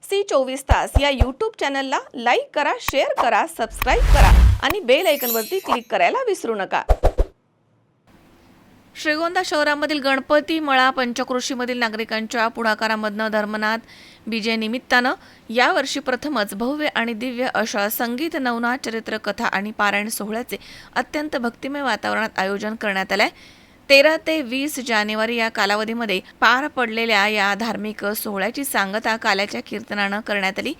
C 24 तास या YouTube चॅनलला लाईक करा, शेअर करा, सबस्क्राईब करा आणि बेल आयकॉनवरती क्लिक करायला विसरू नका। श्रीगोंदा शहरामधील गणपती मळा पंचक्रोशीमधील नागरिकांच्या पुढाकारामधनं धर्मनाथ बीजे निमित्तानं यावर्षी प्रथमच भव्य आणि दिव्य अशा संगीत नवनाथ चरित्र कथा आणि पारायण सोहळ्याचे अत्यंत भक्तिमय वातावरणात आयोजन करण्यात आले। 13 ते 20 जानेवारी या कालावधीमध्ये पार पडलेल्या या धार्मिक सोहळ्याची सांगता काल्याच्या कीर्तनानं करण्यात आली।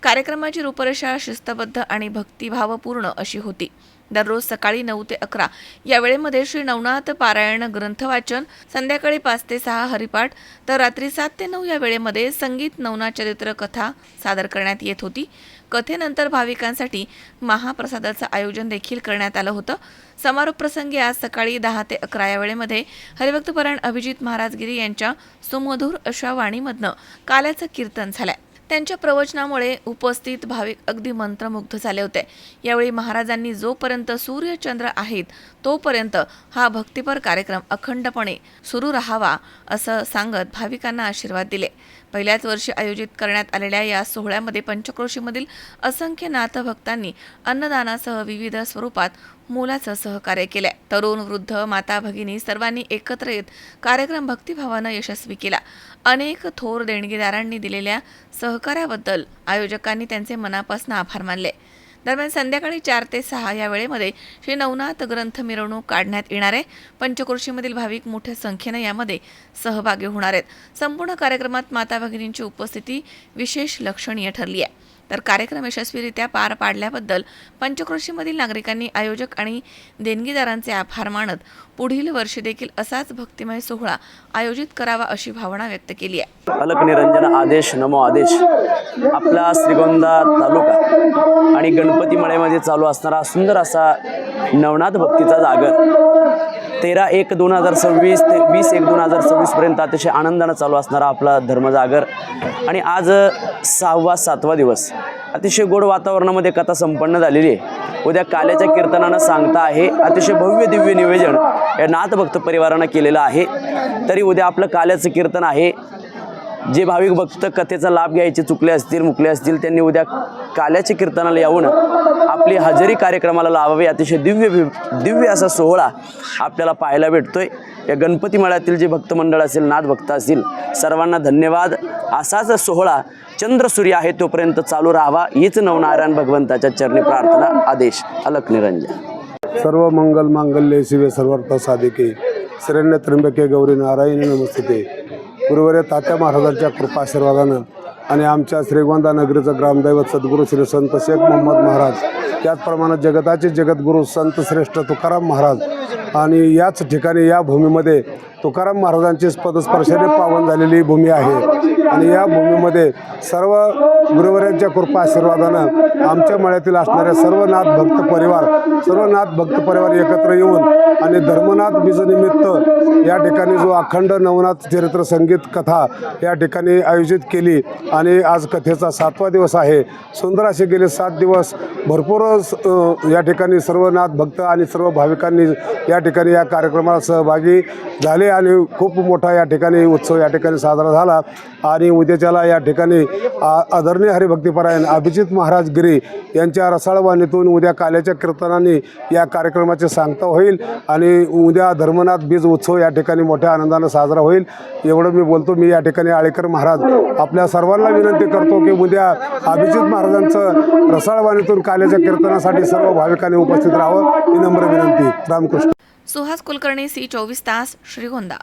कार्यक्रमाची रूपरेषा शिस्तबद्ध आणि भक्तिभावपूर्ण अशी होती। दररोज सकाळी 9 ते 11 या वेळेमध्ये श्री नवनाथ पारायण ग्रंथ वाचन, संध्याकाळी 5 ते 6 हरिपाठ तर रात्री 7 ते 9 या वेळेमध्ये संगीत नवनाथ चरित्र कथा सादर करण्यात येत होती। कथेनंतर भाविकांसाठी महाप्रसादाचं आयोजन देखील करण्यात आलं होतं। समारोप प्रसंगी आज सकाळी 10 ते 11 या वेळेमध्ये हरिभक्तपरायण अभिजित महाराज गिरी यांच्या सुमधुर अशा वाणीमधनं काल्याचं कीर्तन झालंय। त्यांच्या प्रवचनामुळे उपस्थित भाविक अगदी मंत्रमुग्ध झाले होते। यावेळी महाराजांनी जोपर्यंत सूर्य चंद्र आहेत तोपर्यंत हा भक्तिपर कार्यक्रम अखंडपणे सुरू राहावा असं सांगत भाविकांना आशीर्वाद दिले। पहिल्याच वर्षी आयोजित करण्यात आलेल्या या सोहळ्यामध्ये पंचक्रोशीमधील असंख्य नाथ भक्तांनी अन्नदानासह विविध स्वरूपात मोलाचं सहकार्य केले। तरुण, वृद्ध, माता, भगिनी सर्वांनी एकत्र येत कार्यक्रम भक्तिभावानं यशस्वी केला। अनेक थोर देणगीदारांनी दिलेल्या सहकार्याबद्दल आयोजकांनी त्यांचे मनापासून आभार मानले। दरम्यान संध्याकाळी 4 ते 6 या वेळेमध्ये श्री नवनाथ ग्रंथ मिरवणूक काढण्यात येणार आहे। पंचक्रोशीमधील भाविक मोठ्या संख्येने यामध्ये सहभागी होणार आहेत। संपूर्ण कार्यक्रमात माता भगिनींची उपस्थिती विशेष लक्षणीय ठरली आहे। तर कार्यक्रम यशस्वीरित्या पार पाडल्याबद्दल पंचक्रोशीमधील नागरिकांनी आयोजक आणि देणगीदारांचे आभार मानत पुढील वर्षी देखील असाच भक्तिमय सोहळा आयोजित करावा अशी भावना व्यक्त केली आहे। अलक निरंजन आदेश नमो आदेश आपला श्रीगोंदा तालुका आणि गणपती मळ्यामध्ये चालू असणारा सुंदर असा नवनाथ भक्तीचा जागर 13/1/2026 ते 20/1/2026 पर्यंत अतिशय आनंदाने चालू असणारा आपला धर्मजागर आणि आज 6वा-7वा दिवस अतिशय गोड वातावरणामध्ये कथा संपन्न झालेली आहे। उद्या काल्याच्या कीर्तनानं सांगता आहे अतिशय भव्य दिव्य निवेदन या नाथ भक्त परिवारानं केलेलं आहे। तरी उद्या आपलं काल्याचं कीर्तन आहे। जे भाविक भक्त कथेचा लाभ घ्यायचे चुकले असतील, मुकले असतील, त्यांनी उद्या काल्याच्या कीर्तनाला येऊन आपली हजेरी कार्यक्रमाला लावावी। अतिशय दिव्य असा सोहळा आपल्याला पाहायला भेटतोय। या गणपती मळ्यातील जे भक्त मंडळ असेल, नाथ भक्त असतील, सर्वांना धन्यवाद। असाच सोहळा चंद्र सूर्य आहे तोपर्यंत चालू राहावा हीच नवनारायण भगवंताच्या चरणी प्रार्थना। आदेश अलक निरंजन। सर्व मंगल मांगल्ये शिवे सर्वार्थ साधिके शरण्य त्र्यंबके गौरी नारायणी नमस्ते। गुरुवर्य तात्या महाराजांच्या कृपाशीर्वादानं आणि आमच्या श्रीगोंदा नगरीचं ग्रामदैवत सद्गुरू श्री संत शेख मोहम्मद महाराज, त्याचप्रमाणे जगताचे जगद्गुरू संत श्रेष्ठ तुकाराम महाराज आणि याच ठिकाणी या भूमीमध्ये तुकाराम महाराजांची पदस्पर्शाने पावन झालेली भूमी आहे आणि या भूमीमध्ये सर्व गुरुवर्यांच्या कृपा आशीर्वादानं आमच्या मळ्यातील असणाऱ्या सर्व नाथ भक्त परिवार एकत्र येऊन आणि धर्मनाथ बीजनिमित्त या ठिकाणी जो अखंड नवनाथ चरित्र संगीत कथा या ठिकाणी आयोजित केली आणि आज कथेचा 7वा दिवस आहे। सुंदर असे गेले 7 दिवस भरपूर या ठिकाणी सर्व नाथ भक्त आणि सर्व भाविकांनी या ठिकाणी या कार्यक्रमाला सहभागी झाले आणि खूप मोठा या ठिकाणी उत्सव या ठिकाणी साजरा झाला आणि उद्याच्याला या ठिकाणी आदरणीय हरिभक्तीपरायण अभिजित महाराज गिरी यांच्या रसाळवाणीतून उद्या काल्याच्या कीर्तनाने या कार्यक्रमाचे सांगता होईल आणि उद्या धर्मनाथ बीज उत्सव या ठिकाणी मोठ्या आनंदाने साजरा होईल। एवढं मी बोलतो। मी या ठिकाणी आळेकर महाराज आपल्या सर्वांना विनंती करतो की उद्या अभिजित महाराजांचं रसाळवाणीतून काल्याच्या कीर्तनासाठी सर्व भाविकांनी उपस्थित राहावं ही नम्र विनंती। रामकृष्ण। सुहास कुलकर्णी, सी 24 तास, श्रीगोंदा।